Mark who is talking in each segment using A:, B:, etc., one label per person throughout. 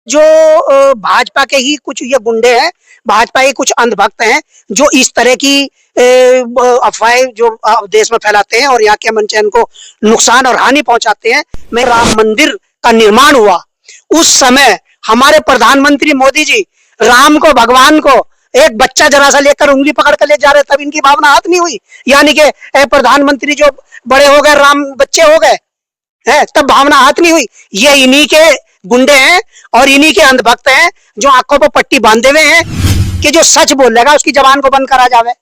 A: जो भाजपा के ही कुछ ये गुंडे हैं, भाजपा के कुछ अंधभक्त हैं, जो इस तरह की अफवाहें जो देश में फैलाते हैं और यहाँ के अमन चैन को नुकसान और हानि पहुंचाते हैं। मैं राम मंदिर का निर्माण हुआ उस समय हमारे प्रधानमंत्री मोदी जी राम को, भगवान को एक बच्चा जरा सा लेकर उंगली पकड़ कर ले जा रहे, तब इनकी भावना हाथ नहीं हुई। यानी कि प्रधानमंत्री जो बड़े हो गए, राम बच्चे हो गए है, तब भावना हाथ नहीं हुई। ये इन्हीं के गुंडे हैं और इन्हीं के अंधभक्त हैं जो आंखों पर पट्टी बांधे हुए हैं कि जो सच बोलेगा उसकी जबान को बंद करा जावे,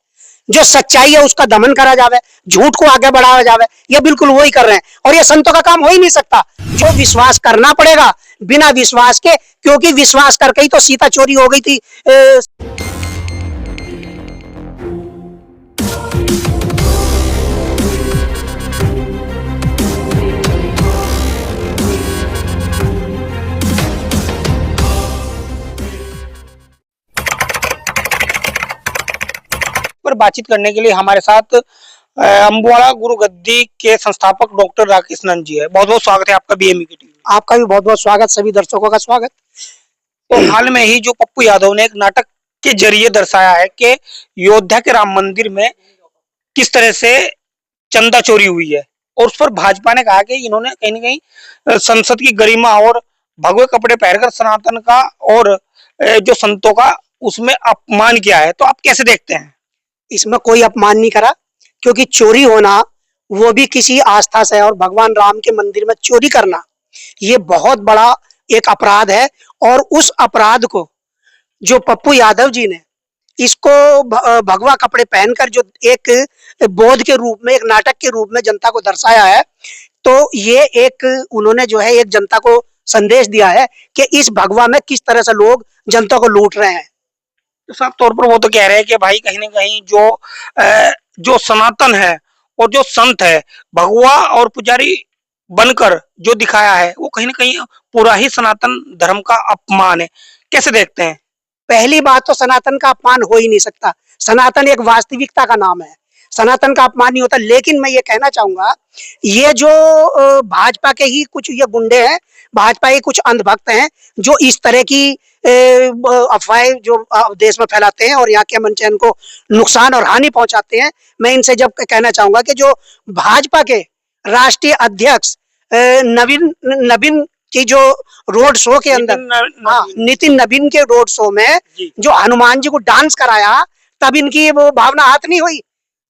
A: जो सच्चाई है उसका दमन करा जावे, झूठ को आगे बढ़ाया जावे। ये बिल्कुल वही कर रहे हैं और ये संतों का काम हो ही नहीं सकता। जो विश्वास करना पड़ेगा बिना विश्वास के, क्योंकि विश्वास करके ही तो सीता चोरी हो गई थी।
B: पर बातचीत करने के लिए हमारे साथ अम्बुवाड़ा गुरु गद्दी के संस्थापक डॉक्टर राकेश नंद जी है। बहुत बहुत स्वागत है आपका बीएमई की टीम में।
A: आपका भी बहुत बहुत स्वागत, सभी दर्शकों का स्वागत।
B: तो हाल में ही जो पप्पू यादव ने एक नाटक के जरिए दर्शाया है कि अयोध्या के राम मंदिर में किस तरह से चंदा चोरी हुई है, और उस पर भाजपा ने कहा कि इन्होंने कहीं ना कहीं संसद की गरिमा और भगवे कपड़े पहनकर सनातन का और जो संतों का उसमें अपमान किया है। तो आप कैसे देखते हैं?
A: इसमें कोई अपमान नहीं करा, क्योंकि चोरी होना वो भी किसी आस्था से, और भगवान राम के मंदिर में चोरी करना ये बहुत बड़ा एक अपराध है। और उस अपराध को जो पप्पू यादव जी ने इसको भगवा कपड़े पहनकर जो एक बोध के रूप में, एक नाटक के रूप में जनता को दर्शाया है, तो ये एक उन्होंने जो है एक जनता को संदेश दिया है कि इस भगवा में किस तरह से लोग जनता को लूट रहे हैं।
B: तो साफ तौर पर वो तो कह रहे हैं कि भाई कहीं ना कहीं जो सनातन है और जो संत है, भगवा और पुजारी बनकर जो दिखाया है वो कहीं ना कहीं पूरा ही सनातन धर्म का अपमान है। कैसे देखते हैं?
A: पहली बात तो सनातन का अपमान हो ही नहीं सकता। सनातन एक वास्तविकता का नाम है, सनातन का अपमान नहीं होता। लेकिन मैं ये कहना चाहूंगा, ये जो भाजपा के ही कुछ ये गुंडे हैं, भाजपा के कुछ अंधभक्त हैं, जो इस तरह की अफवाहें जो देश में फैलाते हैं और यहाँ के अमन चैन को नुकसान और हानि पहुंचाते हैं। मैं इनसे जब कहना चाहूंगा कि जो भाजपा के राष्ट्रीय अध्यक्ष नवीन नवीन की जो रोड शो के अंदर, हाँ, नितिन नवीन के रोड शो में जो हनुमान जी को डांस कराया, तब इनकी वो भावना हाथ नहीं हुई।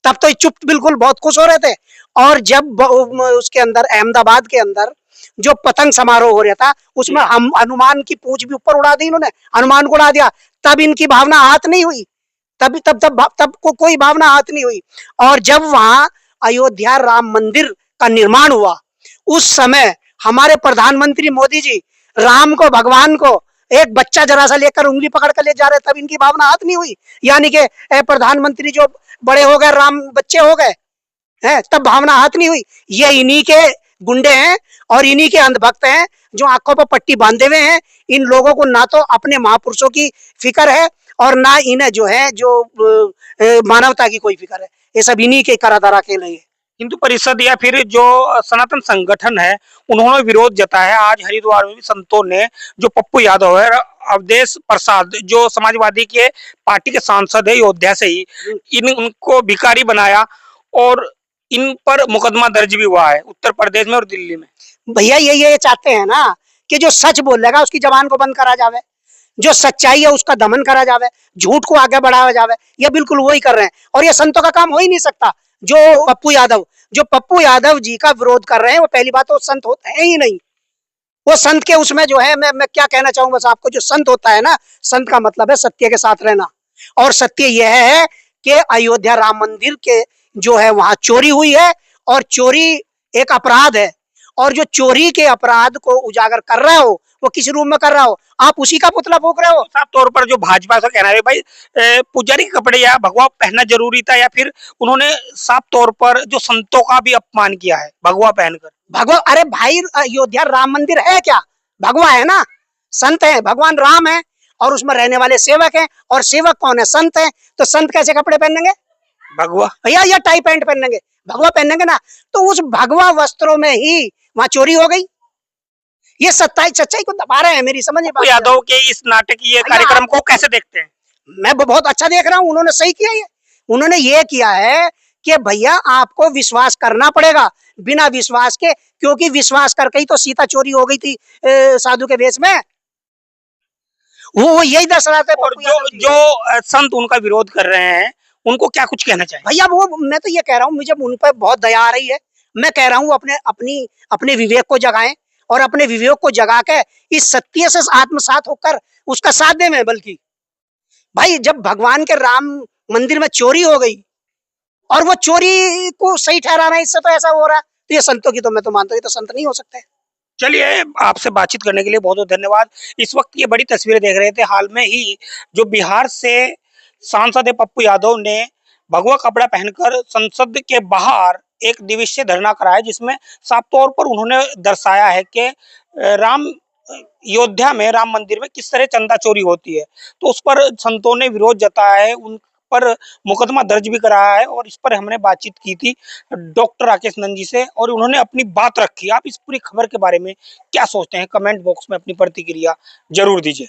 A: तब तो चुप, बिल्कुल बहुत खुश हो रहे थे। और जब उसके अंदर अहमदाबाद के अंदर जो पतंग समारोह हो रहा था, उसमें हम हनुमान की पूंछ भी ऊपर उड़ा दी, इन्होंने हनुमान को उड़ा दिया, तब इनकी भावना हाथ नहीं हुई। तब कोई भावना हाथ नहीं हुई। और जब वहां अयोध्या राम मंदिर का निर्माण हुआ उस समय हमारे प्रधानमंत्री मोदी जी राम को, भगवान को एक बच्चा जरा सा लेकर उंगली पकड़ कर ले जा रहे, तब इनकी भावना हाथ नहीं हुई। यानी कि प्रधानमंत्री जो बड़े हो गए, राम बच्चे हो गए हैं, तब भावना हाथ नहीं हुई। ये इन्हीं के गुंडे हैं और इन्हीं के अंधभक्त हैं जो आंखों पर पट्टी बांधे हुए हैं। इन लोगों को ना तो अपने महापुरुषों की फिक्र है और ना इन्हें जो है जो मानवता की कोई फिक्र है। ये सब इन्हीं के करा धरा के लिए।
B: हिंदू परिषद या फिर जो सनातन संगठन है उन्होंने विरोध जताया है। आज हरिद्वार में भी संतों ने, जो पप्पू यादव है, अवधेश प्रसाद जो समाजवादी के पार्टी के सांसद है अयोध्या से ही, उनको भिखारी बनाया और इन पर मुकदमा दर्ज भी हुआ है उत्तर प्रदेश में और दिल्ली में।
A: भैया ये चाहते हैं ना कि जो सच बोलेगा उसकी जबान को बंद करा जावे, जो सच्चाई है उसका दमन करा जावे, झूठ को आगे बढ़ाया जावे। ये बिल्कुल वही कर रहे हैं और ये संतों का काम हो ही नहीं सकता। जो पप्पू यादव जी का विरोध कर रहे हैं, वो पहली बात तो संत होते हैं ही नहीं। वो संत के उसमें जो है, मैं क्या कहना चाहूंगा बस आपको, जो संत होता है ना, संत का मतलब है सत्य के साथ रहना। और सत्य यह है कि अयोध्या राम मंदिर के जो है वहां चोरी हुई है और चोरी एक अपराध है। और जो चोरी के अपराध को उजागर कर रहे हो वो किस रूप में कर रहा हो, आप उसी का पुतला फूंक रहे हो।
B: साफ तौर पर जो भाजपा से कहना है भाई पुजारी के कपड़े या भगवा पहनना जरूरी था, या फिर उन्होंने साफ तौर पर जो संतों का भी अपमान किया है भगवा पहनकर।
A: भगवा, अरे भाई अयोध्या राम मंदिर है क्या? भगवा है ना, संत है, भगवान राम है और उसमें रहने वाले सेवक हैं। और सेवक कौन है? संत है। तो संत कैसे कपड़े पहनेंगे?
B: भगवा
A: भैया, या टाई पैंट पहनेंगे, भगवा पहनेंगे ना। तो उस भगवा वस्त्रों में ही वहां चोरी हो गई। ये सच्चाई सच्चाई को दबा रहे हैं, मेरी समझ में
B: पप्पू
A: बात है।
B: यादव के इस नाटकीय
A: भैया
B: कार्यक्रम
A: आप
B: को कैसे देखते हैं?
A: मैं बहुत अच्छा देख रहा हूँ, उन्होंने सही किया ये। उन्होंने ये किया है कि भैया आपको विश्वास करना पड़ेगा बिना विश्वास के, क्योंकि विश्वास करके ही तो सीता चोरी हो गई थी साधु के वेश में। वो यही दर्शा रहा था
B: और
A: पप्पू
B: जो
A: यादव जी।
B: जो संत उनका विरोध कर रहे हैं, उनको क्या कुछ कहना चाहिए?
A: भैया वो मैं तो ये कह रहा हूँ, मुझे उन पर बहुत दया आ रही है। मैं कह रहा हूँ अपने विवेक को जगाएं, और अपने विवेक को जगा के इस सत्य से आत्मसात होकर उसका साथ दें। मैं बल्कि भाई जब भगवान के राम मंदिर में चोरी हो गई और वो चोरी को सही ठहराना, इससे तो ऐसा हो रहा है, तो ये संतों की तो मैं तो मानता हूँ ये तो संत नहीं हो सकते।
B: चलिए, आपसे बातचीत करने के लिए बहुत-बहुत धन्यवाद। इस वक्त ये बड़ी तस्वीरें देख रहे थे, हाल में ही जो बिहार से सांसद है पप्पू यादव ने भगवा कपड़ा पहनकर संसद के बाहर एक दिवसीय धरना कराया, जिसमें साफ तौर पर उन्होंने दर्शाया है कि राम अयोध्या में राम मंदिर में किस तरह चंदा चोरी होती है। तो उस पर संतों ने विरोध जताया है, उन पर मुकदमा दर्ज भी कराया है, और इस पर हमने बातचीत की थी डॉक्टर राकेश नंद जी से, और उन्होंने अपनी बात रखी। आप इस पूरी खबर के बारे में क्या सोचते हैं? कमेंट बॉक्स में अपनी प्रतिक्रिया जरूर दीजिए।